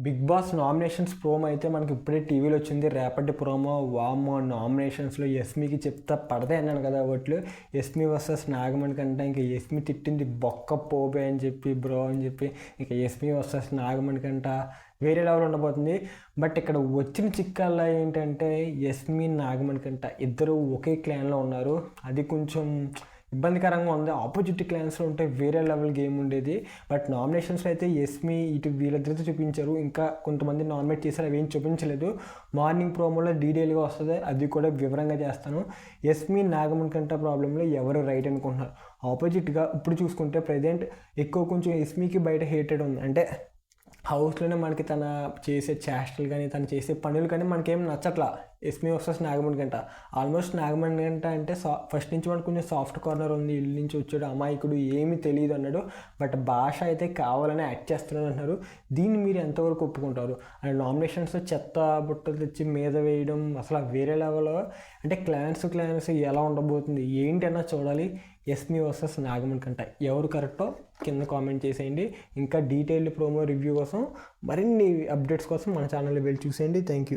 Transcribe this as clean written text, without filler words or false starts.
Big boss nominations promo అయితే మనకి ఇప్పుడే టీవీలో వచ్చింది. రేపటి ప్రోమో వామ్మో నామినేషన్స్లో యస్మికి చెప్తా పడతాయి అన్నాను కదా ఓట్లు. యస్మి వర్సెస్ నాగమణి కంటే ఇంకా యస్మి తిట్టింది బొక్క పోబే అని చెప్పి బ్రో అని చెప్పి ఇంకా యస్మి వర్సెస్ నాగమణి కంట వేరే లెవెల్ ఉండబోతుంది. బట్ ఇక్కడ వచ్చిన చిక్కాల్లో ఏంటంటే యస్మి నాగమణి కంట ఇద్దరు ఒకే క్లాన్లో ఉన్నారు. అది కొంచెం ఇబ్బందికరంగా ఉంది. ఆపోజిట్ క్లాన్స్లో ఉంటే వేరే లెవెల్ గేమ్ ఉండేది. బట్ నామినేషన్స్లో అయితే యస్మి ఇటు వీళ్ళిద్దరితో చూపించారు. ఇంకా కొంతమంది నామినేట్ చేశారు, అవి ఏం చూపించలేదు. మార్నింగ్ ప్రోమోలో డీటెయిల్గా వస్తుంది, అది కూడా వివరంగా చేస్తాను. యస్మి నాగమణి కంటే ప్రాబ్లంలో ఎవరు రైట్ అనుకుంటున్నారు. ఆపోజిట్గా ఇప్పుడు చూసుకుంటే ప్రజెంట్ ఎక్కువ కొంచెం యస్మికి బయట హేటెడ్ ఉంది. అంటే హౌస్లోనే మనకి తన చేసే చేష్టలు కానీ తను చేసే పనులు కానీ మనకేం నచ్చట్లా. యస్మి వర్సెస్ నాగమణి గంట ఆల్మోస్ట్ నాగమణి గంట అంటే ఫస్ట్ నుంచి మనకు కొంచెం సాఫ్ట్ కార్నర్ ఉంది, ఇల్లు నుంచి వచ్చాడు అమాయకుడు ఏమీ తెలియదు అన్నాడు. బట్ భాష అయితే కావాలని యాక్ట్ చేస్తున్నాడు అంటున్నారు. దీన్ని మీరు ఎంతవరకు ఒప్పుకుంటారు? అండ్ నామినేషన్స్లో చెత్త బుట్టలు తెచ్చి మీద వేయడం అసలు వేరే లెవెల్లో. అంటే క్లాన్స్ ఎలా ఉండబోతుంది ఏంటి అన్నా చూడాలి. యస్మి వర్సెస్ నాగమణి కంట ఎవరు కరెక్టో కింద కామెంట్ చేసేయండి. ఇంకా డీటెయిల్డ్ ప్రోమో రివ్యూ కోసం మరిన్ని అప్డేట్స్ కోసం మన ఛానల్లో వెళ్ళి చూసేయండి. Thank you.